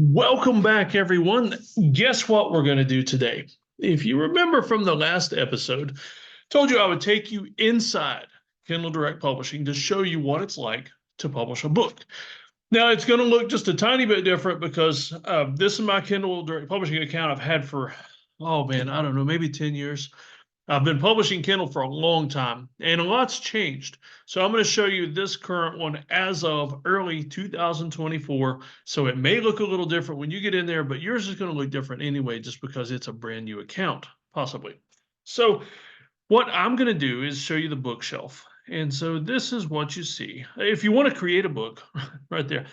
Welcome back, everyone. Guess what we're going to do today? If you remember from the last episode, told you I would take you inside Kindle Direct Publishing to show you what it's like to publish a book. Now, it's going to look just a tiny bit different because this is my Kindle Direct Publishing account I've had for, oh man, I don't know, maybe 10 years. I've been publishing Kindle for a long time, and a lot's changed. So I'm going to show you this current one as of early 2024. So it may look a little different when you get in there, but yours is going to look different anyway, just because it's a brand new account, possibly. So what I'm going to do is show you the bookshelf. And so this is what you see. If you want to create a book, right there,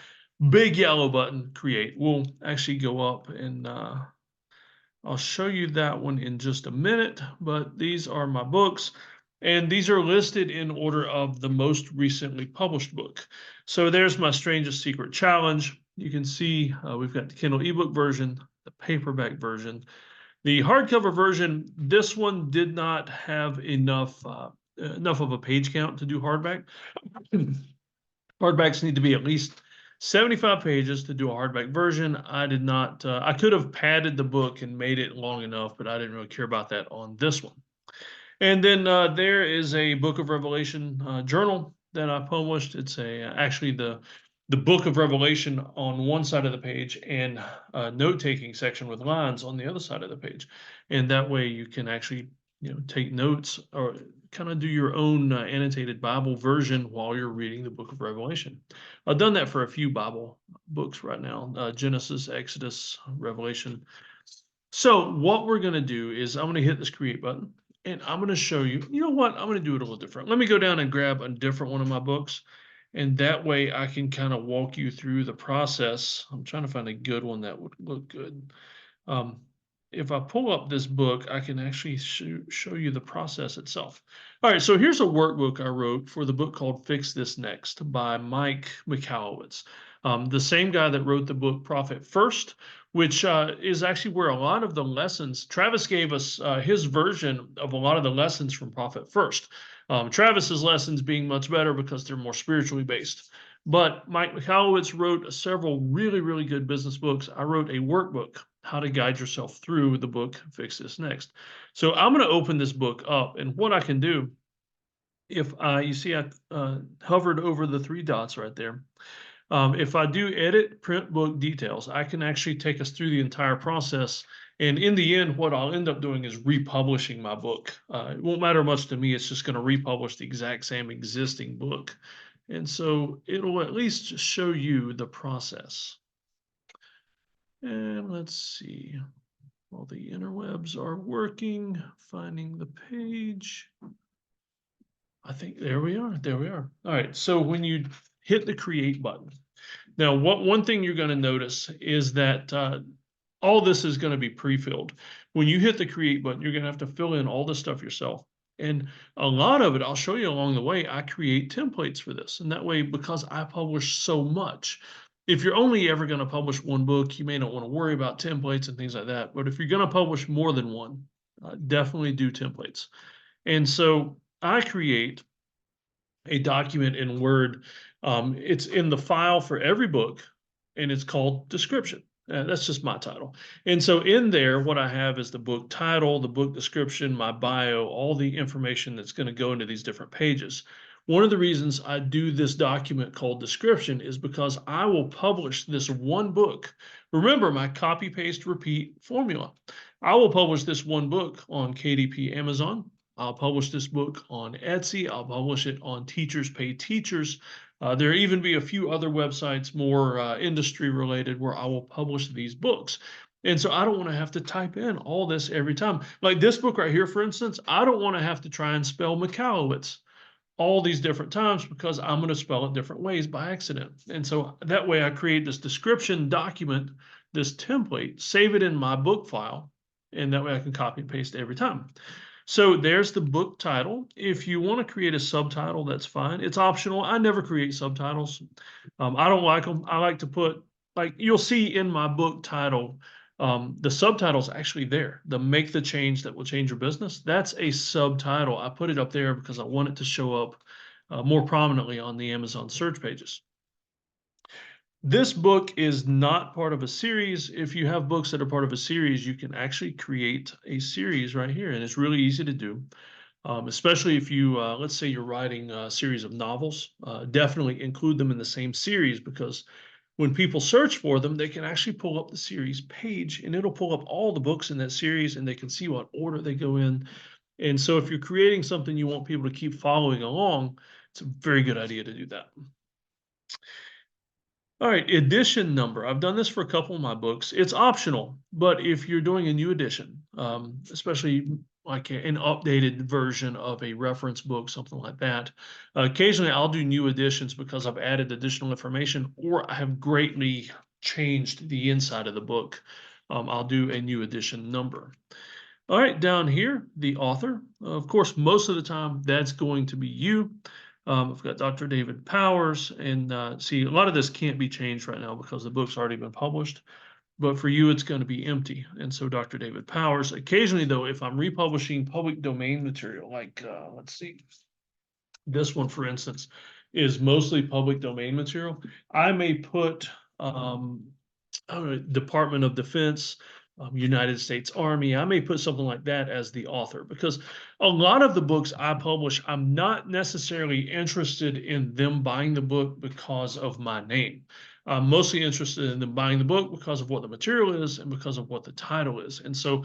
big yellow button, create. We'll actually go up and I'll show you that one in just a minute, but these are my books, and these are listed in order of the most recently published book. So there's my Strangest Secret Challenge. You can see we've got the Kindle ebook version, the paperback version. The hardcover version, this one did not have enough of a page count to do hardback. Hardbacks need to be at least 75 pages to do a hardback version. I did not, I could have padded the book and made it long enough, but I didn't really care about that on this one. And then there is a Book of Revelation journal that I published. It's actually the Book of Revelation on one side of the page and a note-taking section with lines on the other side of the page. And that way you can actually, take notes or kind of do your own annotated Bible version while you're reading the Book of Revelation. I've done that for a few Bible books right now, Genesis, Exodus, Revelation. So what we're going to do is I'm going to hit this create button and I'm going to show you, you know what, I'm going to do it a little different. Let me go down and grab a different one of my books. And that way I can kind of walk you through the process. I'm trying to find a good one that would look good. If I pull up this book, I can actually show you the process itself. All right, so here's a workbook I wrote for the book called Fix This Next by Mike Michalowicz, the same guy that wrote the book Profit First, which is actually where a lot of the lessons, Travis gave us his version of a lot of the lessons from Profit First. Travis's lessons being much better because they're more spiritually based. But Mike Michalowicz wrote several really, really good business books. I wrote a workbook, How to Guide Yourself Through the book, Fix This Next. So I'm going to open this book up, and what I can do, if you see I hovered over the three dots right there. If I do edit print book details, I can actually take us through the entire process. And in the end, what I'll end up doing is republishing my book. It won't matter much to me. It's just going to republish the exact same existing book. And so it'll at least just show you the process. And let's see, while the interwebs are working, finding the page. I think there we are. All right, so when you hit the create button, now one thing you're going to notice is that all this is going to be pre-filled. When you hit the create button, you're going to have to fill in all this stuff yourself. And a lot of it, I'll show you along the way, I create templates for this. And that way, because I publish so much, if you're only ever going to publish one book, you may not want to worry about templates and things like that. But if you're going to publish more than one, definitely do templates. And so I create a document in Word. It's in the file for every book, and it's called description. That's just my title. And so in there, what I have is the book title, the book description, my bio, all the information that's going to go into these different pages. One of the reasons I do this document called description is because I will publish this one book. Remember my copy, paste, repeat formula. I will publish this one book on KDP Amazon. I'll publish this book on Etsy. I'll publish it on Teachers Pay Teachers. There even be a few other websites, more industry related, where I will publish these books. And so I don't want to have to type in all this every time. Like this book right here, for instance, I don't want to have to try and spell Michalowicz all these different times because I'm going to spell it different ways by accident. And so that way I create this description document, this template, save it in my book file, and that way I can copy and paste every time. So there's the book title. If you want to create a subtitle, that's fine. It's optional. I never create subtitles. I don't like them. I like to put, like you'll see in my book title, the subtitle's actually there. The Make the Change That Will Change Your Business. That's a subtitle. I put it up there because I want it to show up more prominently on the Amazon search pages. This book is not part of a series. If you have books that are part of a series, you can actually create a series right here, and it's really easy to do. Especially if you, let's say you're writing a series of novels, definitely include them in the same series, because when people search for them, they can actually pull up the series page and it'll pull up all the books in that series and they can see what order they go in. And so if you're creating something you want people to keep following along, it's a very good idea to do that. All right, edition number. I've done this for a couple of my books. It's optional, but if you're doing a new edition, especially like an updated version of a reference book, something like that, occasionally I'll do new editions because I've added additional information or I have greatly changed the inside of the book. I'll do a new edition number. All right, down here, the author. Of course, most of the time that's going to be you. I've got Dr. David Powers, and see, a lot of this can't be changed right now because the book's already been published. But for you, it's going to be empty. And so Dr. David Powers. Occasionally, though, if I'm republishing public domain material, like let's see, this one, for instance, is mostly public domain material, I may put Department of Defense, United States Army. I may put something like that as the author, because a lot of the books I publish, I'm not necessarily interested in them buying the book because of my name. I'm mostly interested in them buying the book because of what the material is and because of what the title is. And so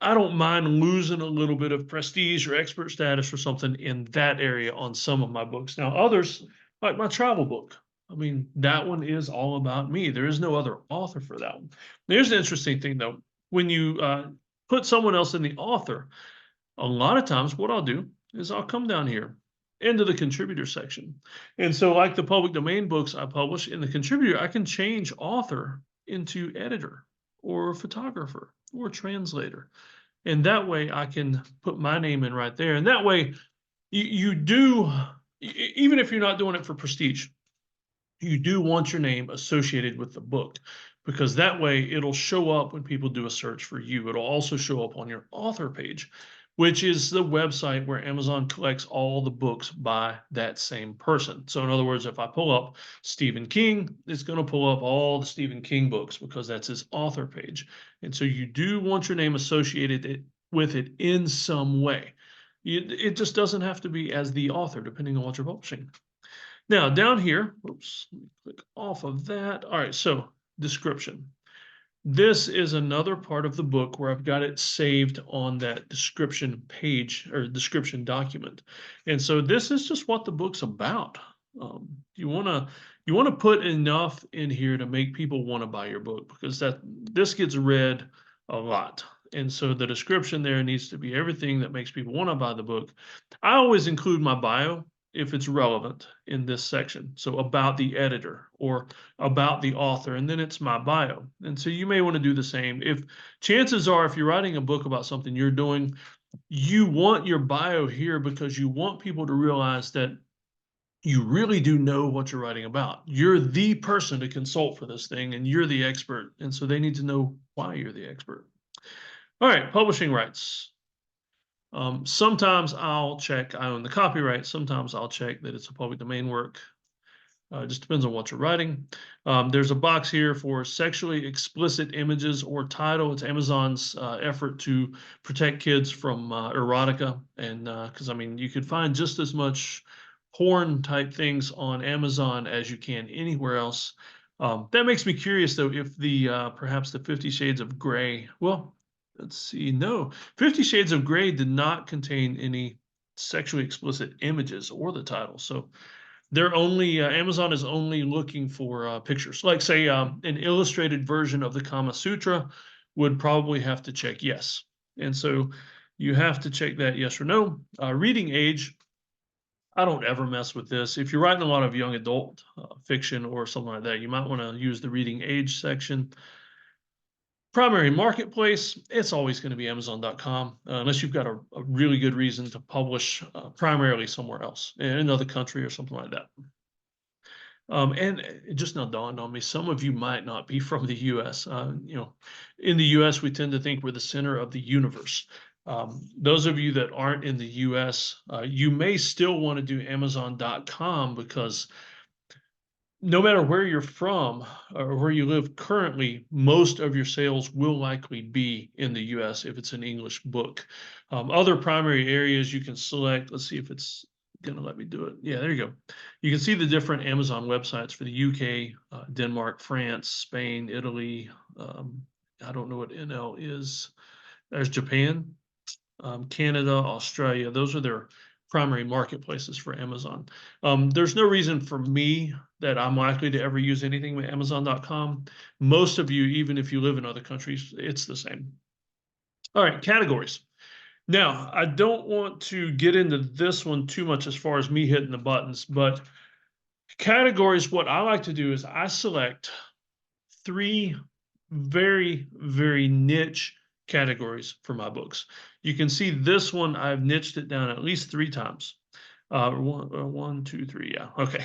I don't mind losing a little bit of prestige or expert status or something in that area on some of my books. Now, others, like my travel book, I mean, that one is all about me. There is no other author for that one. There's an interesting thing, though. When you put someone else in the author, a lot of times what I'll do is I'll come down here into the contributor section. And so, like the public domain books I publish in the contributor, I can change author into editor or photographer or translator. And that way I can put my name in right there. And that way you do, even if you're not doing it for prestige, you do want your name associated with the book, because that way it'll show up when people do a search for you. It'll also show up on your author page, which is the website where Amazon collects all the books by that same person. So in other words, if I pull up Stephen King, it's going to pull up all the Stephen King books because that's his author page. And so you do want your name associated with it in some way. It just doesn't have to be as the author, depending on what you're publishing. Now down here, oops, let me click off of that. All right, so description. This is another part of the book where I've got it saved on that description page or description document. And so this is just what the book's about. You want to put enough in here to make people want to buy your book, because this gets read a lot. And so the description there needs to be everything that makes people want to buy the book. I always include my bio if it's relevant in this section. So about the editor or about the author, and then it's my bio. And so you may want to do the same. If chances are, if you're writing a book about something you're doing, you want your bio here because you want people to realize that you really do know what you're writing about. You're the person to consult for this thing, and you're the expert. And so they need to know why you're the expert. All right, publishing rights. Sometimes I'll check I own the copyright. Sometimes I'll check that it's a public domain work. It just depends on what you're writing. There's a box here for sexually explicit images or title. It's Amazon's effort to protect kids from erotica. And because I mean, you could find just as much porn type things on Amazon as you can anywhere else. That makes me curious, though, if the perhaps the 50 Shades of Grey, well, let's see, no, 50 Shades of Grey did not contain any sexually explicit images or the title. So they're only Amazon is only looking for pictures. Like say an illustrated version of the Kama Sutra would probably have to check yes. And so you have to check that yes or no. Reading age, I don't ever mess with this. If you're writing a lot of young adult fiction or something like that, you might want to use the reading age section. Primary marketplace, it's always going to be Amazon.com, unless you've got a really good reason to publish primarily somewhere else, in another country or something like that. And it just now dawned on me, some of you might not be from the US. In the US, we tend to think we're the center of the universe. Those of you that aren't in the US, you may still want to do Amazon.com, because no matter where you're from or where you live currently, most of your sales will likely be in the US if it's an English book. Other primary areas you can select. Let's see if it's going to let me do it. Yeah, there you go. You can see the different Amazon websites for the UK, Denmark, France, Spain, Italy. I don't know what NL is. There's Japan, Canada, Australia. Those are their primary marketplaces for Amazon. There's no reason for me that I'm likely to ever use anything with Amazon.com. Most of you, even if you live in other countries, it's the same. All right, categories. Now, I don't want to get into this one too much as far as me hitting the buttons, but categories, what I like to do is I select three very, very niche categories for my books. You can see this one, I've niched it down at least 3 times. One, two, three, yeah, okay.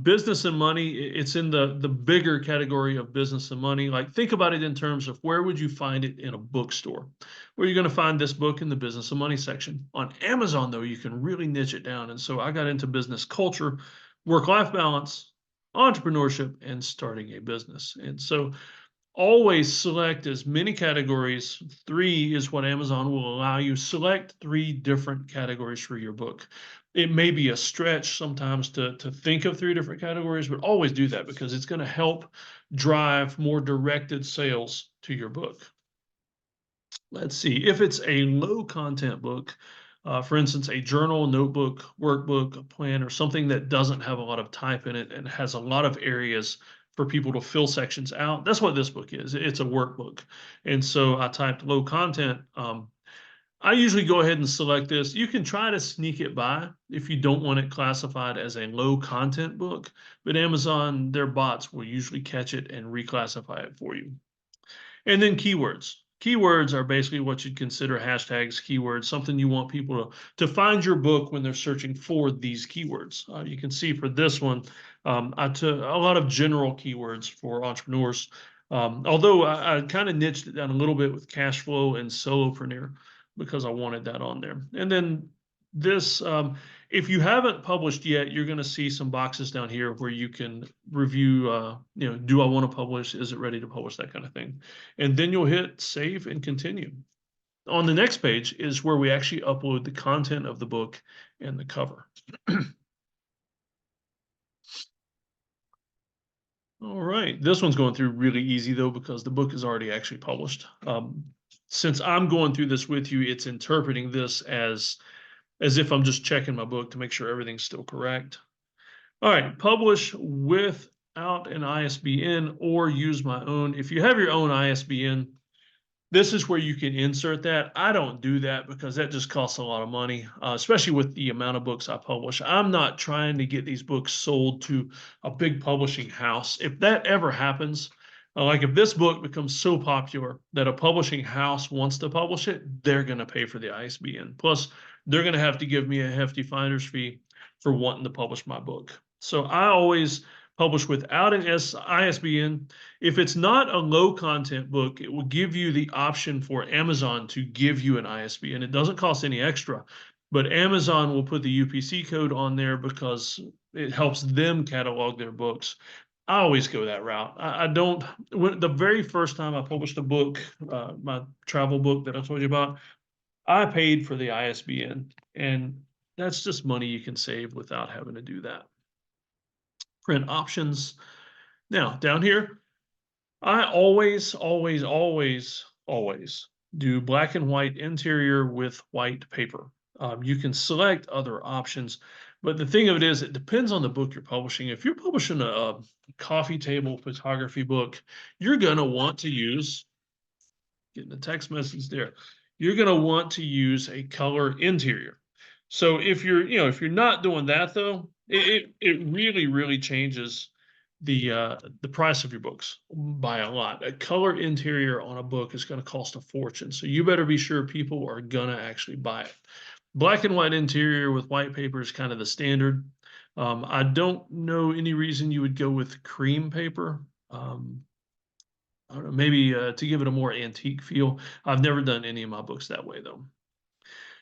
Business and money, it's in the bigger category of business and money. Like think about it in terms of where would you find it in a bookstore? Where are you going to find this book in the business and money section? On Amazon, though, you can really niche it down. And so I got into business culture, work-life balance, entrepreneurship, and starting a business. And so always select as many categories. 3 is what Amazon will allow you. Select 3 different categories for your book. It may be a stretch sometimes to think of 3 different categories, but always do that because it's going to help drive more directed sales to your book. Let's see, if it's a low content book, for instance, a journal, notebook, workbook, a plan, or something that doesn't have a lot of type in it and has a lot of areas for people to fill sections out. That's what this book is. It's a workbook. And so I typed low content. I usually go ahead and select this. You can try to sneak it by if you don't want it classified as a low content book, but Amazon, their bots will usually catch it and reclassify it for you. And then keywords. Keywords are basically what you'd consider hashtags, keywords, something you want people to find your book when they're searching for these keywords. You can see for this one, I took a lot of general keywords for entrepreneurs, although I kind of niched it down a little bit with cash flow and solopreneur because I wanted that on there. And then this, if you haven't published yet, you're going to see some boxes down here where you can review, do I want to publish? Is it ready to publish? That kind of thing. And then you'll hit save and continue. On the next page is where we actually upload the content of the book and the cover. All right, this one's going through really easy though, because the book is already actually published. Since I'm going through this with you, it's interpreting this as if I'm just checking my book to make sure everything's still correct. All right, publish without an ISBN or use my own. If you have your own ISBN, this is where you can insert that. I don't do that because that just costs a lot of money, especially with the amount of books I publish. I'm not trying to get these books sold to a big publishing house. If that ever happens, like if this book becomes so popular that a publishing house wants to publish it, they're going to pay for the ISBN. Plus, they're going to have to give me a hefty finder's fee for wanting to publish my book. So I always publish without an ISBN. If it's not a low content book, it will give you the option for Amazon to give you an ISBN. It doesn't cost any extra, but Amazon will put the UPC code on there because it helps them catalog their books. I always go that route. I don't, the very first time I published a book, my travel book that I told you about, I paid for the ISBN, and that's just money you can save without having to do that. Print options. Now, down here, I always, always, always, always do black and white interior with white paper. You can select other options, but the thing of it is, it depends on the book you're publishing. If you're publishing a coffee table photography book, you're going to want to use, getting a text message there, you're going to want to use a color interior. So if you're not doing that though, it really, really changes the price of your books by a lot. A color interior on a book is going to cost a fortune. So you better be sure people are going to actually buy it. Black and white interior with white paper is kind of the standard. I don't know any reason you would go with cream paper. I don't know, maybe to give it a more antique feel. I've never done any of my books that way though.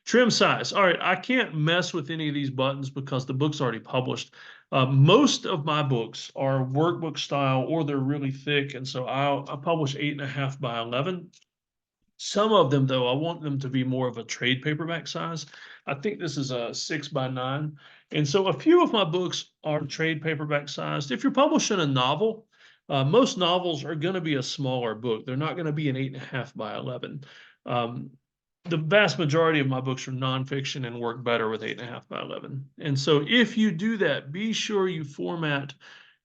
Trim size. All right, I can't mess with any of these buttons because the book's already published. Most of my books are workbook style or they're really thick, and so I publish 8.5 by 11. Some of them, though, I want them to be more of a trade paperback size. I think this is a 6 by 9. And so a few of my books are trade paperback sized. If you're publishing a novel, most novels are going to be a smaller book. They're not going to be an 8.5 by 11. Um, the vast majority of my books are nonfiction and work better with 8.5 by 11. And so if you do that, be sure you format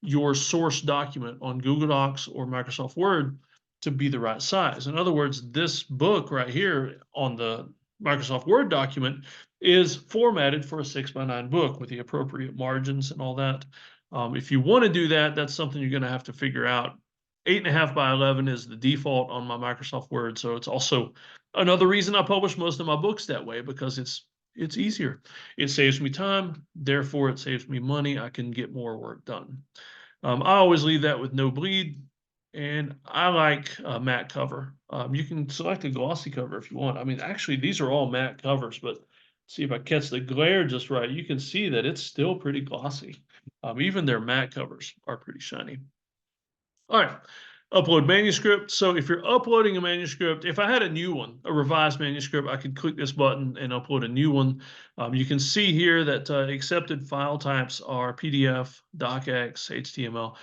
your source document on Google Docs or Microsoft Word to be the right size. In other words, this book right here on the Microsoft Word document is formatted for a 6 by 9 book with the appropriate margins and all that. If you want to do that, that's something you're going to have to figure out. 8.5 by 11 is the default on my Microsoft Word, so it's also another reason I publish most of my books that way, because it's easier. It saves me time, therefore it saves me money. I can get more work done. I always leave that with no bleed, and I like a matte cover. You can select a glossy cover if you want. I mean, actually, these are all matte covers, but see if I catch the glare just right, you can see that it's still pretty glossy. Even their matte covers are pretty shiny. All right, upload manuscript. So if you're uploading a manuscript, if I had a new one, a revised manuscript, I could click this button and upload a new one. You can see here that accepted file types are PDF, docx, HTML.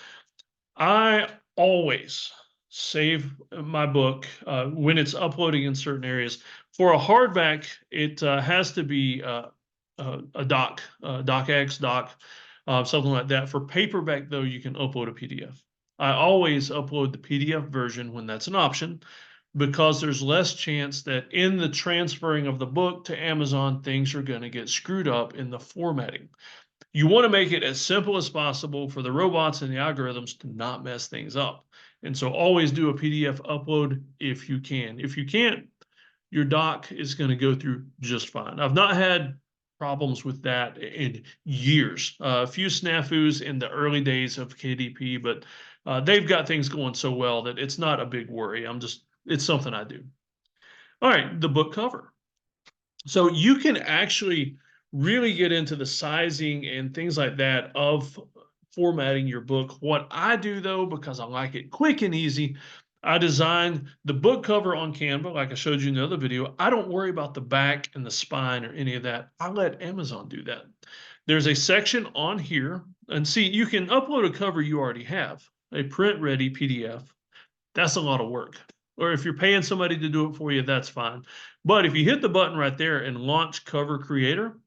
I always save my book when it's uploading in certain areas. For a hardback, it has to be a doc, docx, doc, something like that. For paperback, though, you can upload a PDF. I always upload the PDF version when that's an option, because there's less chance that in the transferring of the book to Amazon, things are going to get screwed up in the formatting. You want to make it as simple as possible for the robots and the algorithms to not mess things up. And so always do a PDF upload if you can. If you can't, your doc is going to go through just fine. I've not had problems with that in years. A few snafus in the early days of KDP, but they've got things going so well that it's not a big worry. It's something I do. All right, the book cover. So you can actually really get into the sizing and things like that of formatting your book. What I do, though, because I like it quick and easy, I design the book cover on Canva, like I showed you in the other video. I don't worry about the back and the spine or any of that. I let Amazon do that. There's a section on here, and see, you can upload a cover you already have, a print-ready PDF. That's a lot of work. Or if you're paying somebody to do it for you, that's fine. But if you hit the button right there and launch Cover Creator,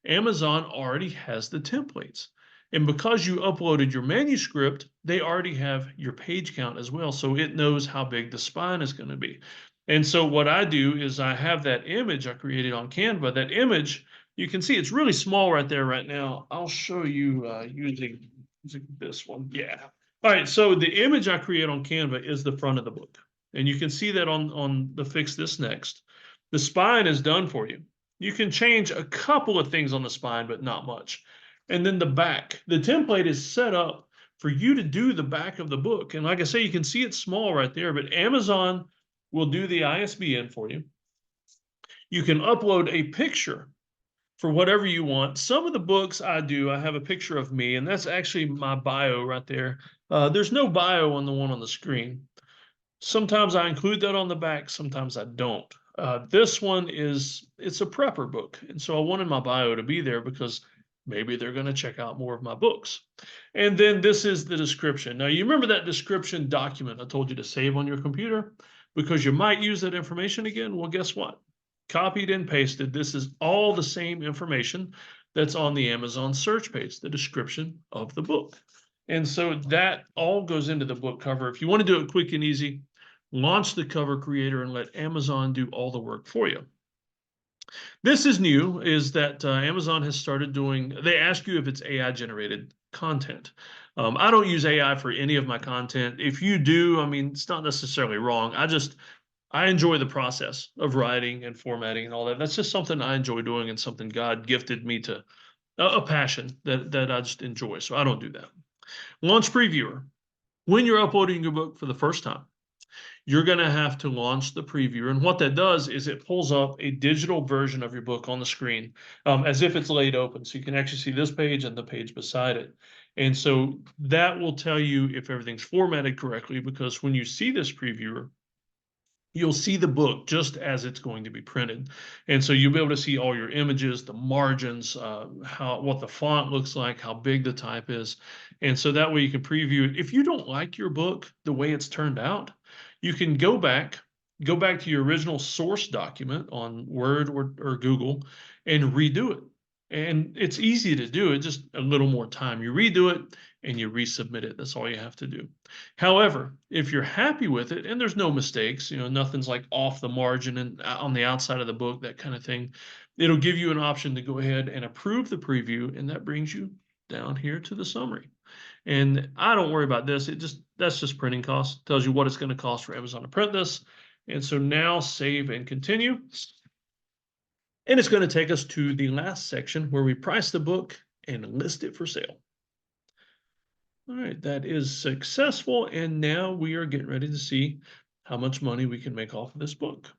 Amazon already has the templates. And because you uploaded your manuscript, they already have your page count as well. So it knows how big the spine is going to be. And so what I do is I have that image I created on Canva. That image, you can see it's really small right there right now. I'll show you using this one. Yeah. All right, so the image I create on Canva is the front of the book. And you can see that on the Fix This Next. The spine is done for you. You can change a couple of things on the spine, but not much. And then the back. The template is set up for you to do the back of the book. And like I say, you can see it's small right there, but Amazon will do the ISBN for you. You can upload a picture for whatever you want. Some of the books I have a picture of me, and that's actually my bio right there. There's no bio on the one on the screen. Sometimes I include that on the back, sometimes I don't. This one it's a prepper book, and so I wanted my bio to be there because maybe they're going to check out more of my books. And then this is the description. Now, you remember that description document I told you to save on your computer because you might use that information again? Well, guess what? Copied and pasted. This is all the same information that's on the Amazon search page, the description of the book. And so that all goes into the book cover. If you want to do it quick and easy, launch the cover creator and let Amazon do all the work for you. This is new, is that Amazon has started doing, they ask you if it's AI generated content. I don't use AI for any of my content. If you do, I mean, it's not necessarily wrong. I enjoy the process of writing and formatting and all that. That's just something I enjoy doing and something God gifted me to, a passion that I just enjoy. So I don't do that. Launch Previewer. When you're uploading your book for the first time, you're going to have to launch the preview. And what that does is it pulls up a digital version of your book on the screen, as if it's laid open. So you can actually see this page and the page beside it. And so that will tell you if everything's formatted correctly, because when you see this previewer, you'll see the book just as it's going to be printed. And so you'll be able to see all your images, the margins, what the font looks like, how big the type is. And so that way you can preview it. If you don't like your book the way it's turned out, you can go back to your original source document on Word or Google and redo it. And it's easy to do it, just a little more time. You redo it and you resubmit it. That's all you have to do. However, if you're happy with it and there's no mistakes, nothing's like off the margin and on the outside of the book, that kind of thing, it'll give you an option to go ahead and approve the preview, and that brings you down here to the summary. And I don't worry about this. That's just printing costs. It tells you what it's going to cost for Amazon to print this. And so now save and continue. And it's going to take us to the last section where we price the book and list it for sale. All right, that is successful. And now we are getting ready to see how much money we can make off of this book.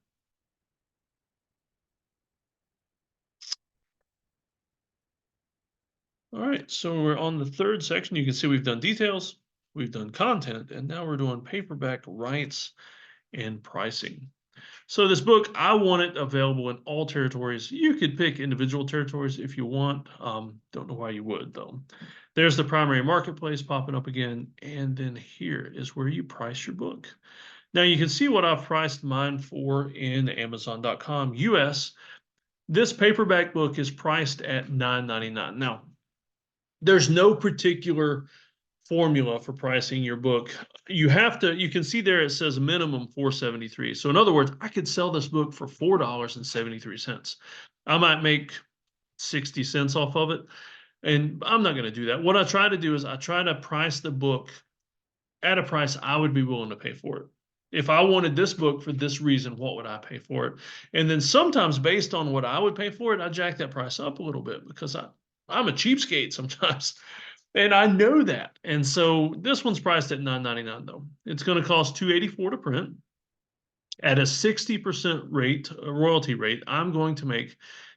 All right, so we're on the third section. You can see we've done details, we've done content, and now we're doing paperback rights and pricing. So this book, I want it available in all territories. You could pick individual territories if you want. Don't know why you would, though. There's the primary marketplace popping up again. And then here is where you price your book. Now you can see what I've priced mine for in Amazon.com US. This paperback book is priced at $9.99. Now, there's no particular formula for pricing your book. You can see there it says minimum $4.73. So in other words, I could sell this book for $4.73. I might make 60 cents off of it. And I'm not going to do that. What I try to do is I try to price the book at a price I would be willing to pay for it. If I wanted this book for this reason, what would I pay for it? And then sometimes based on what I would pay for it, I jack that price up a little bit because I'm a cheapskate sometimes. And I know that. And so this one's priced at $9.99 though. It's going to cost $2.84 to print. At a 60% rate, royalty rate, I'm going to make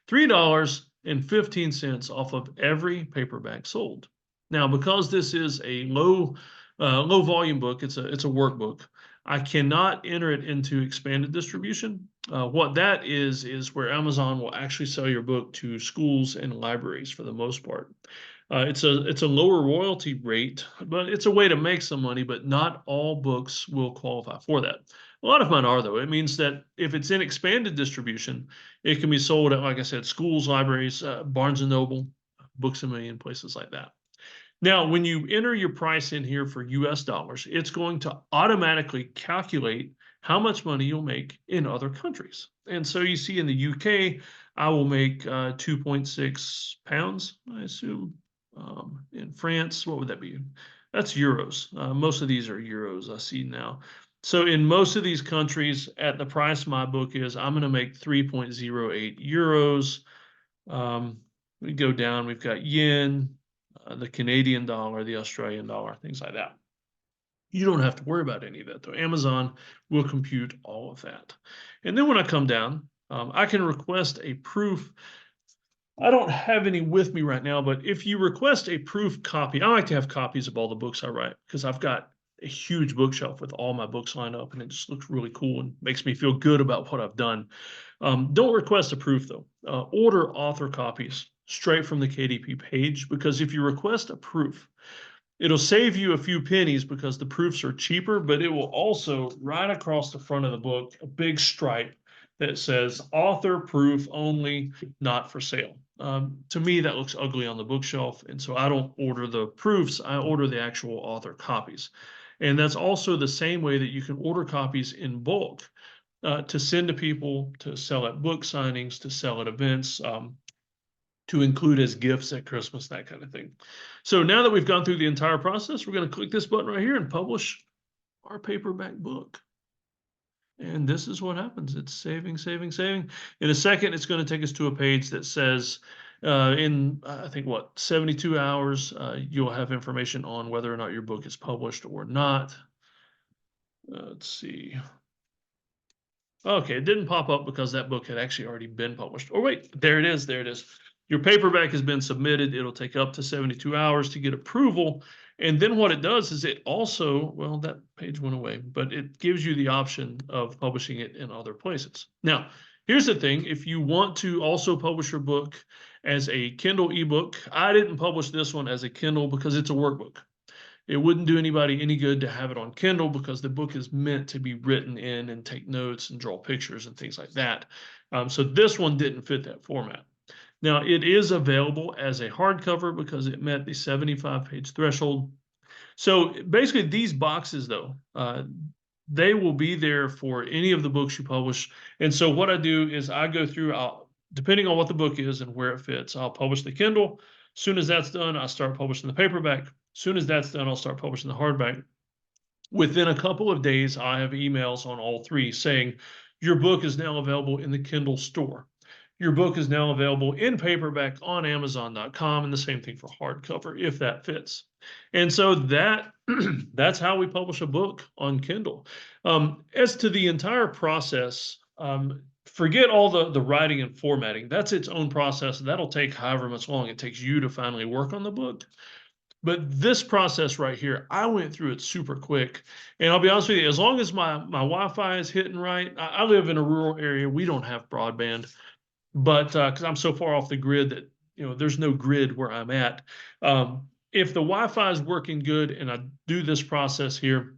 $3.15 off of every paperback sold. Now, because this is a low volume book, it's a workbook. I cannot enter it into expanded distribution. What that is where Amazon will actually sell your book to schools and libraries for the most part. It's a lower royalty rate, but it's a way to make some money, but not all books will qualify for that. A lot of mine are, though. It means that if it's in expanded distribution, it can be sold at, like I said, schools, libraries, Barnes & Noble, Books A Million, places like that. Now, when you enter your price in here for US dollars, it's going to automatically calculate how much money you'll make in other countries. And so you see in the UK, I will make 2.6 pounds, I assume. In France, what would that be? That's euros. Most of these are euros I see now. So in most of these countries, at the price my book is, I'm going to make 3.08 euros. We go down, we've got yen, the Canadian dollar, the Australian dollar, things like that. You don't have to worry about any of that, though. Amazon will compute all of that. And then when I come down, I can request a proof. I don't have any with me right now, but if you request a proof copy, I like to have copies of all the books I write because I've got a huge bookshelf with all my books lined up, and it just looks really cool and makes me feel good about what I've done. Don't request a proof, though. Order author copies straight from the KDP page, because if you request a proof, it'll save you a few pennies because the proofs are cheaper, but it will also, right across the front of the book, a big stripe that says author proof only, not for sale. To me, that looks ugly on the bookshelf, and so I don't order the proofs, I order the actual author copies. And that's also the same way that you can order copies in bulk to send to people, to sell at book signings, to sell at events, to include as gifts at Christmas, that kind of thing. So now that we've gone through the entire process, we're going to click this button right here and publish our paperback book. And this is what happens. It's saving, saving, saving. In a second, it's going to take us to a page that says I think, 72 hours, you'll have information on whether or not your book is published or not. Let's see. Okay, it didn't pop up because that book had actually already been published. Oh, wait, there it is. There it is. Your paperback has been submitted. It'll take up to 72 hours to get approval. And then what it does is it also, well, that page went away, but it gives you the option of publishing it in other places. Now, here's the thing. If you want to also publish your book as a Kindle ebook, I didn't publish this one as a Kindle because it's a workbook. It wouldn't do anybody any good to have it on Kindle because the book is meant to be written in and take notes and draw pictures and things like that. So this one didn't fit that format. Now it is available as a hardcover because it met the 75-page threshold. So basically these boxes though, they will be there for any of the books you publish. And so what I do is I go through, depending on what the book is and where it fits, I'll publish the Kindle. Soon as that's done, I start publishing the paperback. Soon as that's done, I'll start publishing the hardback. Within a couple of days, I have emails on all three saying, your book is now available in the Kindle store. Your book is now available in paperback on Amazon.com, and the same thing for hardcover, if that fits. And so that's how we publish a book on Kindle. As to the entire process, forget all the writing and formatting. That's its own process. That'll take however much long it takes you to finally work on the book. But this process right here, I went through it super quick. And I'll be honest with you, as long as my Wi-Fi is hitting right, I live in a rural area. We don't have broadband, but because I'm so far off the grid that there's no grid where I'm at. If the Wi-Fi is working good and I do this process here,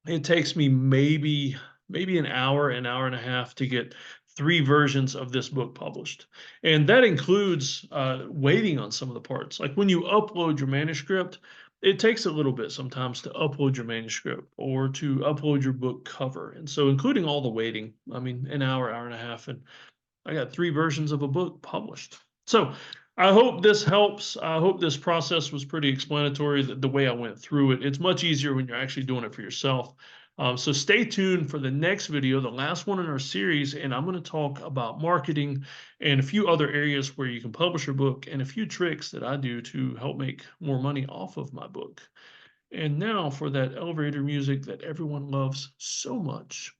it takes me maybe an hour and a half to get 3 versions of this book published. And that includes waiting on some of the parts. Like when you upload your manuscript, it takes a little bit sometimes to upload your manuscript or to upload your book cover. And so including all the waiting, I mean, an hour and a half, and I got 3 versions of a book published. So I hope this helps. I hope this process was pretty explanatory, the way I went through it. It's much easier when you're actually doing it for yourself. So stay tuned for the next video, the last one in our series, and I'm going to talk about marketing and a few other areas where you can publish your book and a few tricks that I do to help make more money off of my book. And now for that elevator music that everyone loves so much.